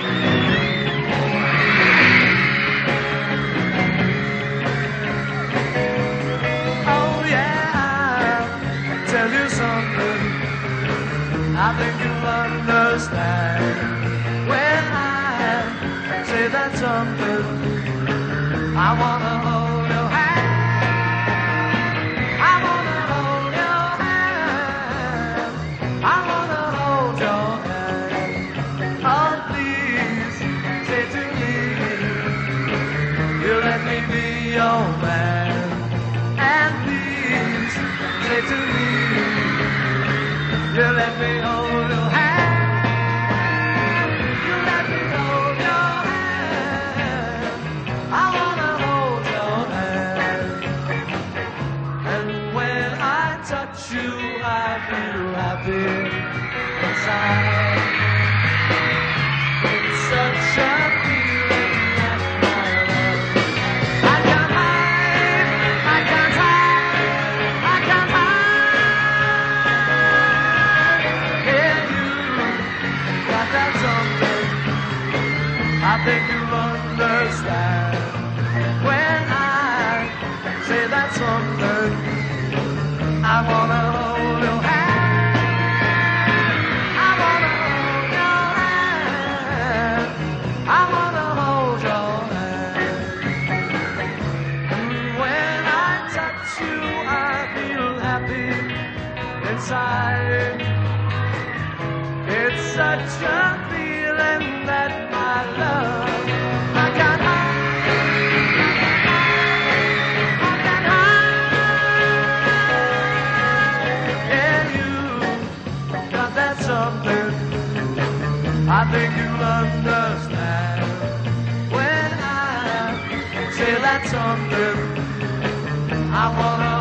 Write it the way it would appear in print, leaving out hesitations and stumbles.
Oh yeah, I'll tell you something I think you'll understand when I say that something. I wanna hold your hand. I wanna hold your hand. I wanna hold your hand. Oh, please say to me, you let me be your man. And please say to me, you let me hold your hand. You let me hold your hand. I wanna hold your hand. And when I touch you, I feel happy inside. It's such a feeling that my love. I can't hide, I can't hide, I can't hide. Yeah, you got that something I think you'll understand when I say that something. I wanna hold your hand. I wanna hold your hand. I wanna hold your hand. And when I touch you, I feel happy inside. It's such a feeling that my love I can't hide. I can't hide. Yeah, you got that something I think you'll understand when I say that something. I wanna